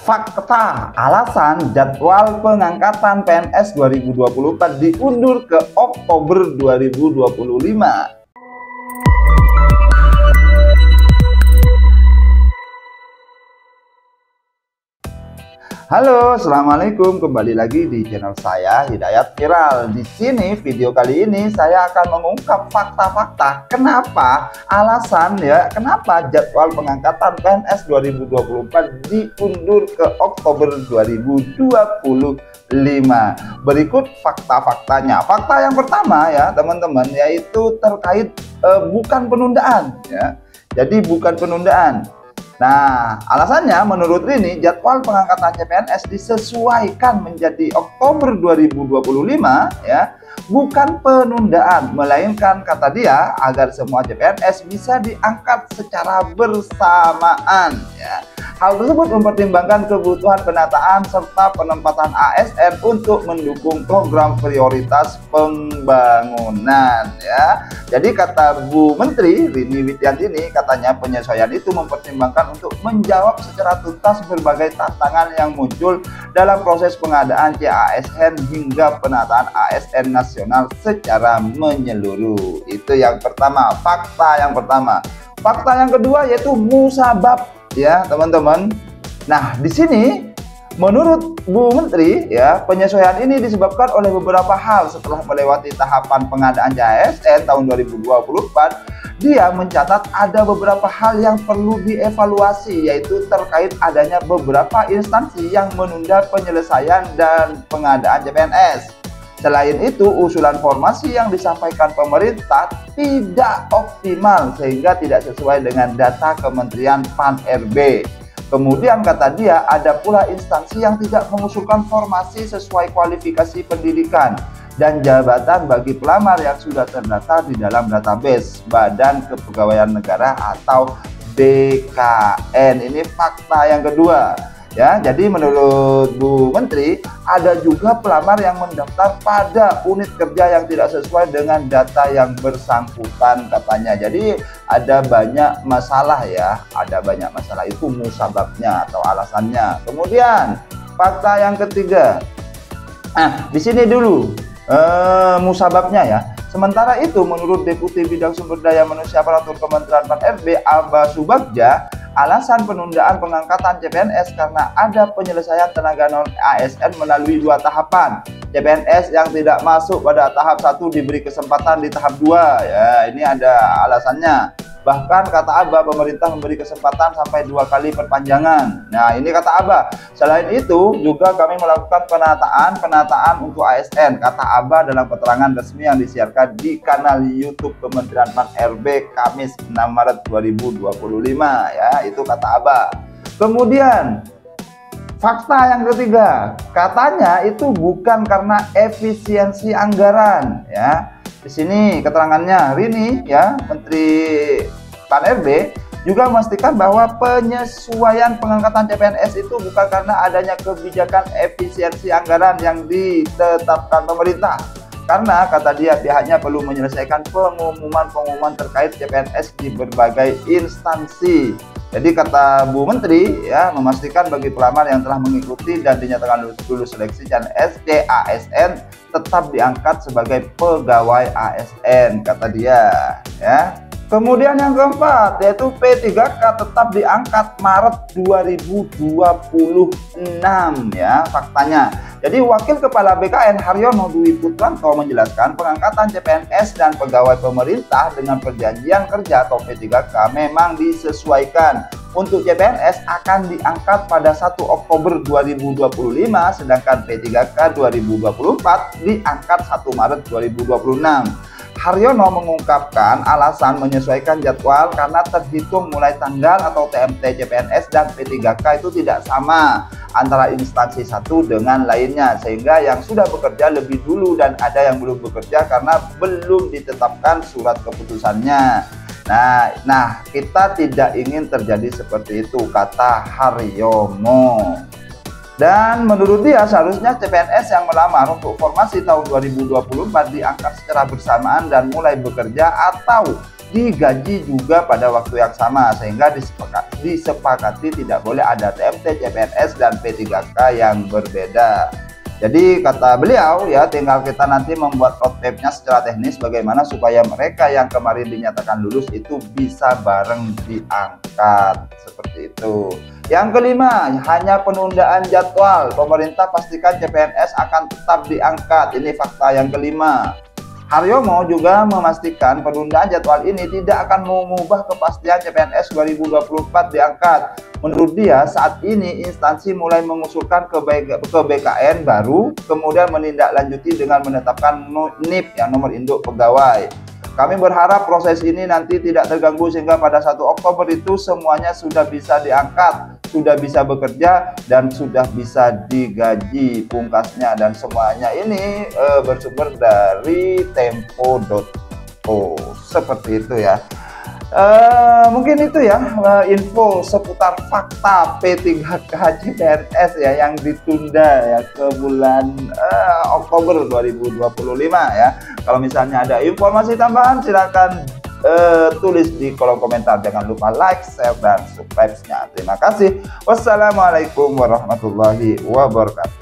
Fakta alasan jadwal pengangkatan PNS 2024 diundur ke Oktober 2025. Halo, assalamualaikum. Kembali lagi di channel saya Hidayat Viral. Di sini video kali ini saya akan mengungkap fakta-fakta kenapa kenapa jadwal pengangkatan PNS 2024 diundur ke Oktober 2025. Berikut fakta-faktanya. Fakta yang pertama ya teman-teman, yaitu terkait bukan penundaan ya. Jadi bukan penundaan. Nah, alasannya menurut Rini, jadwal pengangkatan CPNS disesuaikan menjadi Oktober 2025 ya, bukan penundaan, melainkan kata dia agar semua CPNS bisa diangkat secara bersamaan ya. Hal tersebut mempertimbangkan kebutuhan penataan serta penempatan ASN untuk mendukung program prioritas pembangunan ya. Jadi kata Bu Menteri Rini Widiantini, katanya penyesuaian itu mempertimbangkan untuk menjawab secara tuntas berbagai tantangan yang muncul dalam proses pengadaan CASN hingga penataan ASN nasional secara menyeluruh. Itu yang pertama, fakta yang pertama. Fakta yang kedua yaitu musabab ya teman-teman. Nah, di sini menurut Bu Menteri ya, penyesuaian ini disebabkan oleh beberapa hal. Setelah melewati tahapan pengadaan CASN tahun 2024, dia mencatat ada beberapa hal yang perlu dievaluasi, yaitu terkait adanya beberapa instansi yang menunda penyelesaian dan pengadaan CPNS. Selain itu, usulan formasi yang disampaikan pemerintah tidak optimal sehingga tidak sesuai dengan data Kementerian PAN-RB. Kemudian kata dia, ada pula instansi yang tidak mengusulkan formasi sesuai kualifikasi pendidikan dan jabatan bagi pelamar yang sudah terdaftar di dalam database Badan Kepegawaian Negara atau BKN. Ini fakta yang kedua. Ya, jadi menurut Bu Menteri ada juga pelamar yang mendaftar pada unit kerja yang tidak sesuai dengan data yang bersangkutan katanya. Jadi ada banyak masalah ya, ada banyak masalah, itu musababnya atau alasannya. Kemudian fakta yang ketiga, di sini dulu musababnya ya. Sementara itu menurut Deputi Bidang Sumber Daya Manusia Aparatur Kementerian PAN-RB Aba Subagja, alasan penundaan pengangkatan CPNS karena ada penyelesaian tenaga non ASN melalui dua tahapan. CPNS yang tidak masuk pada tahap 1 diberi kesempatan di tahap 2 ya, ini ada alasannya. Bahkan kata Aba, pemerintah memberi kesempatan sampai 2 kali perpanjangan. Nah, ini kata Aba. Selain itu juga kami melakukan penataan untuk ASN, kata Aba dalam keterangan resmi yang disiarkan di kanal YouTube Kementerian PAN-RB Kamis 6 Maret 2025 ya, itu kata Aba. Kemudian fakta yang ketiga, katanya itu bukan karena efisiensi anggaran ya. Di sini keterangannya Rini ya, Menteri PAN-RB juga memastikan bahwa penyesuaian pengangkatan CPNS itu bukan karena adanya kebijakan efisiensi anggaran yang ditetapkan pemerintah. Karena kata dia pihaknya perlu menyelesaikan pengumuman terkait CPNS di berbagai instansi. Jadi kata Bu Menteri ya, memastikan bagi pelamar yang telah mengikuti dan dinyatakan lulus seleksi dan SCASN tetap diangkat sebagai pegawai ASN, kata dia ya. Kemudian yang keempat yaitu P3K tetap diangkat Maret 2026 ya faktanya. Jadi Wakil Kepala BKN Haryono Dwi Putranto menjelaskan pengangkatan CPNS dan pegawai pemerintah dengan perjanjian kerja atau P3K memang disesuaikan. Untuk CPNS akan diangkat pada 1 Oktober 2025, sedangkan P3K 2024 diangkat 1 Maret 2026. Haryono mengungkapkan alasan menyesuaikan jadwal karena terhitung mulai tanggal atau TMT CPNS dan P3K itu tidak sama antara instansi satu dengan lainnya, sehingga yang sudah bekerja lebih dulu dan ada yang belum bekerja karena belum ditetapkan surat keputusannya. Nah, kita tidak ingin terjadi seperti itu, kata Haryono. Dan menurut dia seharusnya CPNS yang melamar untuk formasi tahun 2024 diangkat secara bersamaan dan mulai bekerja atau digaji juga pada waktu yang sama, sehingga disepakati tidak boleh ada TMT, CPNS, dan P3K yang berbeda. Jadi kata beliau ya, tinggal kita nanti membuat roadmap-nya secara teknis bagaimana supaya mereka yang kemarin dinyatakan lulus itu bisa bareng diangkat, seperti itu. Yang kelima, hanya penundaan jadwal. Pemerintah pastikan CPNS akan tetap diangkat. Ini fakta yang kelima. Haryomo juga memastikan penundaan jadwal ini tidak akan mengubah kepastian CPNS 2024 diangkat. Menurut dia, saat ini instansi mulai mengusulkan ke BKN baru, kemudian menindaklanjuti dengan menetapkan NIP yang nomor induk pegawai. Kami berharap proses ini nanti tidak terganggu sehingga pada 1 Oktober itu semuanya sudah bisa diangkat, sudah bisa bekerja, dan sudah bisa digaji pungkasnya. Dan semuanya ini bersumber dari tempo.co, seperti itu ya. Mungkin itu ya info seputar fakta P3K CPNS ya yang ditunda ya ke bulan Oktober 2025 ya. Kalau misalnya ada informasi tambahan silakan tulis di kolom komentar. Jangan lupa like, share, dan subscribe-nya. Terima kasih. Wassalamualaikum warahmatullahi wabarakatuh.